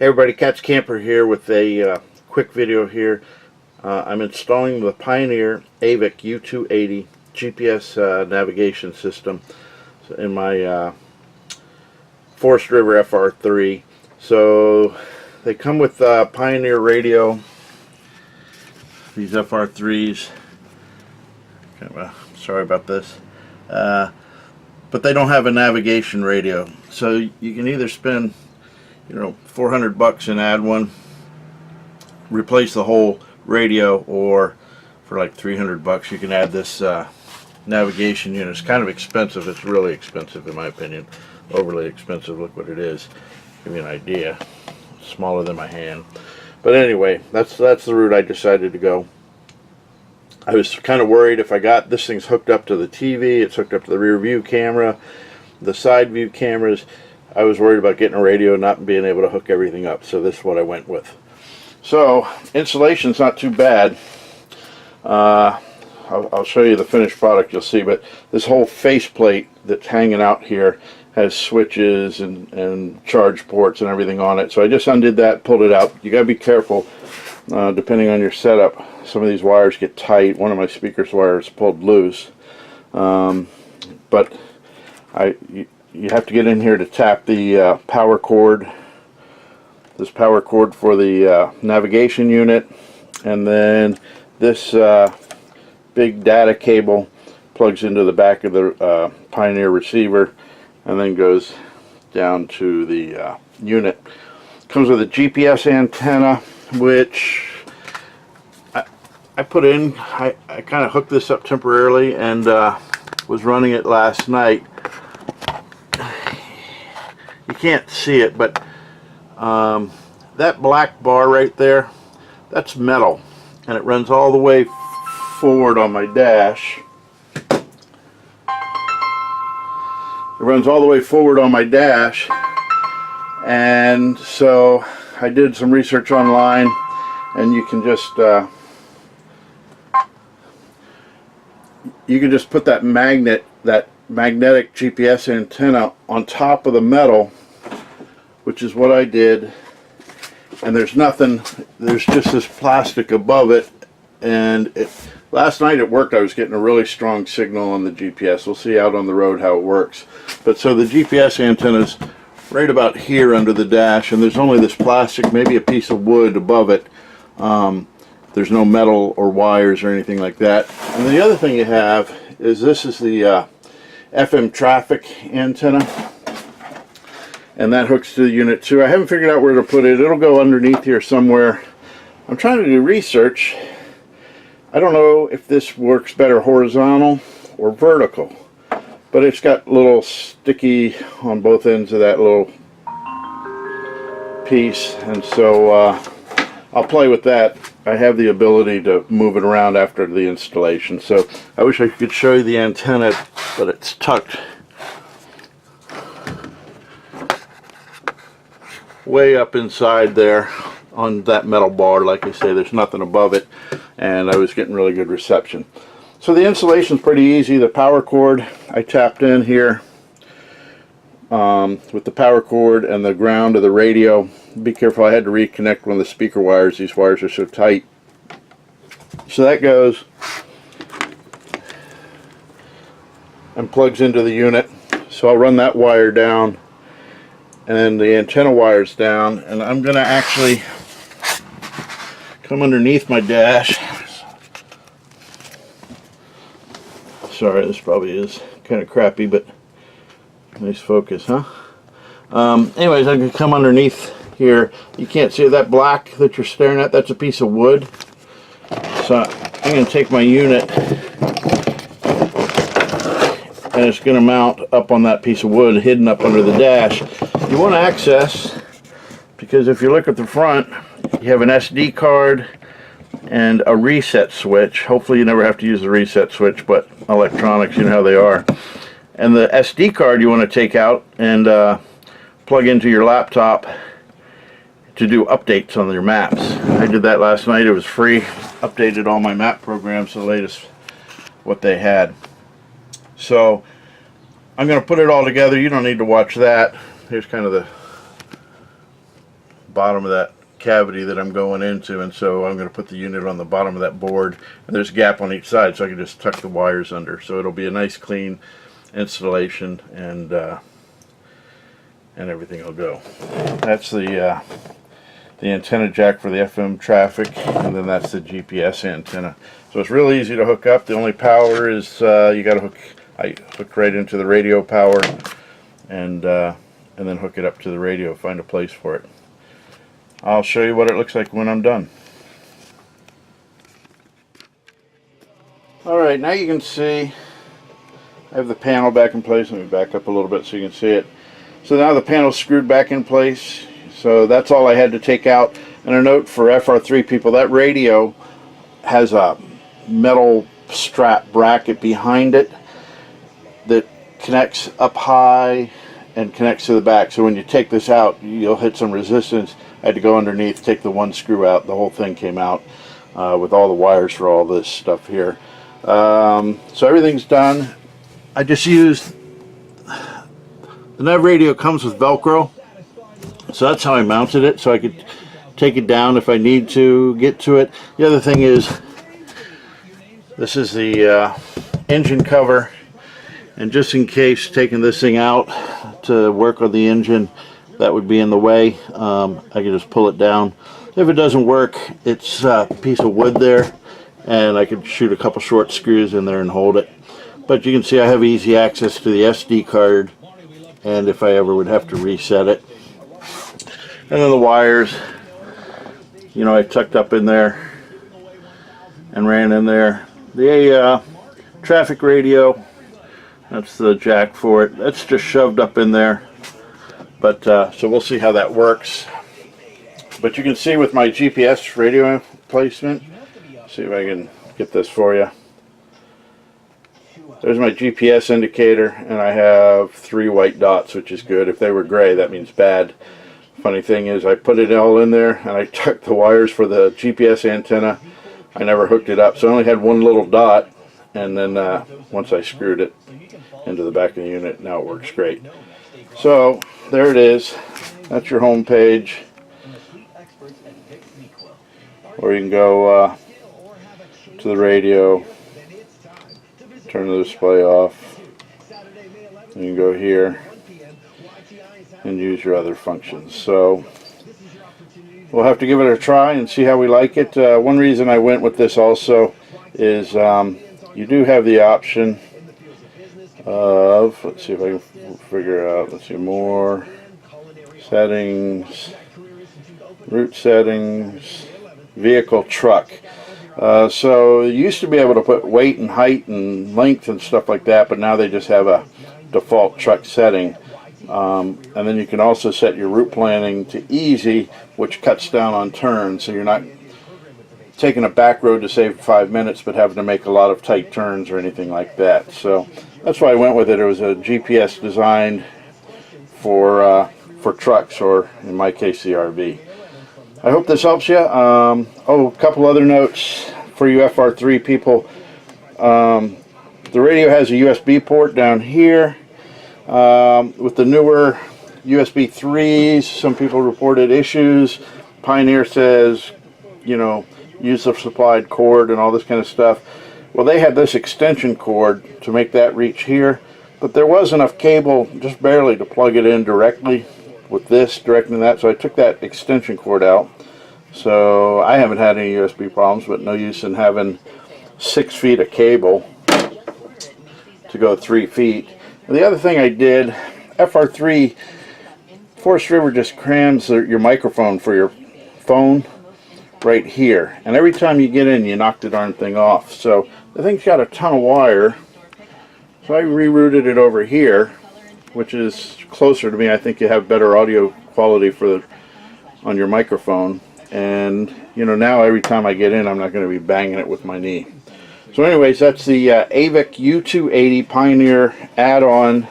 Hey everybody, Cat's Camper here with a quick video here. I'm installing the Pioneer Avic U280 GPS navigation system in my Forest River FR3. So they come with Pioneer radio, these FR3s. Sorry about this. But they don't have a navigation radio. So you can either spend $400 and add one, replace the whole radio, or for like $300 you can add this navigation unit. It's kind of expensive. It's really expensive in my opinion, overly expensive. Look what it is. Give you an idea. It's smaller than my hand. But anyway, that's the route I decided to go. I was kind of worried if I got this thing's hooked up to the TV, it's hooked up to the rear view camera, the side view cameras. I was worried about getting a radio and not being able to hook everything up, so this is what I went with. So installation's not too bad. I'll show you the finished product, you'll see, but this whole faceplate that's hanging out here has switches and charge ports and everything on it. So I just undid that, pulled it out. You gotta be careful depending on your setup. Some of these wires get tight. One of my speaker's wires pulled loose, but you have to get in here to tap the power cord, this power cord for the navigation unit, and then this big data cable plugs into the back of the Pioneer receiver and then goes down to the unit. Comes with a GPS antenna, which I put in. I kind of hooked this up temporarily and was running it last night. You can't see it, but that black bar right there, that's metal, and it runs all the way forward on my dash. It runs all the way forward on my dash, and so I did some research online, and you can just put that magnetic GPS antenna on top of the metal, which is what I did, and there's nothing, there's just this plastic above it, and last night it worked. I was getting a really strong signal on the GPS. We'll see out on the road how it works. But so the GPS antenna's right about here under the dash, and there's only this plastic, maybe a piece of wood above it. There's no metal or wires or anything like that. And the other thing you have is this is the FM traffic antenna, and that hooks to the unit too. I haven't figured out where to put it. It'll go underneath here somewhere. I'm trying to do research. I don't know if this works better horizontal or vertical, but it's got a little sticky on both ends of that little piece, and so I'll play with that. I have the ability to move it around after the installation, so I wish I could show you the antenna, but it's tucked way up inside there on that metal bar. Like I say, there's nothing above it, and I was getting really good reception. So the installation's pretty easy. The power cord I tapped in here with the power cord and the ground of the radio. Be careful, I had to reconnect one of the speaker wires. These wires are so tight. So that goes and plugs into the unit. So I'll run that wire down and the antenna wires down, and I'm going to actually come underneath my dash. Sorry, this probably is kind of crappy, but nice focus, huh? Anyways, I can come underneath here. You can't see that black that you're staring at. That's a piece of wood. So I'm going to take my unit, and it's going to mount up on that piece of wood hidden up under the dash. You want to access, because if you look at the front, you have an SD card and a reset switch. Hopefully you never have to use the reset switch, but electronics, you know how they are. And the SD card you want to take out and plug into your laptop to do updates on your maps. I did that last night. It was free. Updated all my map programs to the latest what they had. So I'm going to put it all together. You don't need to watch that. Here's kind of bottom of that cavity that I'm going into, and so I'm going to put the unit on the bottom of that board, and there's a gap on each side, so I can just tuck the wires under. So it'll be a nice clean installation, and everything will go. That's the antenna jack for the FM traffic, and then that's the GPS antenna. So it's real easy to hook up. The only power is you got to I hook right into the radio power, and then hook it up to the radio. Find a place for it. I'll show you what it looks like when I'm done. Alright, now you can see I have the panel back in place. Let me back up a little bit so you can see it. So now the panel's screwed back in place. So that's all I had to take out. And a note for FR3 people, that radio has a metal strap bracket behind it that connects up high and connects to the back. So when you take this out, you'll hit some resistance. I had to go underneath, take the one screw out. The whole thing came out with all the wires for all this stuff here. So everything's done. I just used, the nav radio comes with Velcro, so that's how I mounted it, so I could take it down if I need to get to it. The other thing is, this is the engine cover, and just in case taking this thing out to work on the engine, that would be in the way, I can just pull it down. If it doesn't work, it's a piece of wood there, and I could shoot a couple short screws in there and hold it. But you can see I have easy access to the SD card, and if I ever would have to reset it. And then the wires, you know, I tucked up in there and ran in there. The traffic radio, that's the jack for it. That's just shoved up in there. But so we'll see how that works. But you can see with my GPS radio placement, see if I can get this for you. There's my GPS indicator, and I have 3 white dots, which is good. If they were gray, that means bad. Funny thing is, I put it all in there, and I tucked the wires for the GPS antenna. I never hooked it up, so I only had one little dot, and then once I screwed it into the back of the unit, now it works great. So there it is. That's your home page, or you can go to the radio, turn the display off, and you can go here and use your other functions. So we'll have to give it a try and see how we like it. One reason I went with this also is you do have the option of, let's see if I can figure out, let's see, more settings, route settings, vehicle truck. So you used to be able to put weight and height and length and stuff like that, but now they just have a default truck setting. And then you can also set your route planning to easy, which cuts down on turns, so you're not taking a back road to save 5 minutes but having to make a lot of tight turns or anything like that. So that's why I went with it. It was a GPS designed for trucks, or in my case the RV. I hope this helps you. Oh, a couple other notes for you FR3 people. The radio has a USB port down here. With the newer USB 3s, some people reported issues. Pioneer says, you know, use the supplied cord and all this kind of stuff. Well, they had this extension cord to make that reach here, but there was enough cable, just barely, to plug it in directly with this, directing that, so I took that extension cord out. So I haven't had any USB problems, but no use in having 6 feet of cable to go 3 feet. And the other thing I did, FR3, Forest River just crams your microphone for your phone right here, and every time you get in, you knock the darn thing off. So the thing's got a ton of wire, so I rerouted it over here, which is closer to me. I think you have better audio quality on your microphone, and you know, now every time I get in, I'm not going to be banging it with my knee. So anyways, that's the Avic U280 Pioneer add-on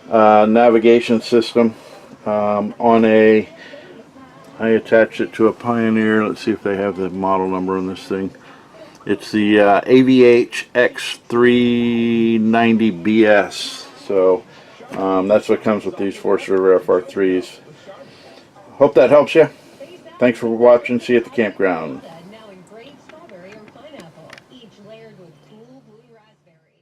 navigation system I attached it to a Pioneer. Let's see if they have the model number on this thing. It's the AVH X390BS. So that's what comes with these Forest River FR3s. Hope that helps you. Thanks for watching. See you at the campground. Now in grape, strawberry, or pineapple, each layered with cool blue raspberry.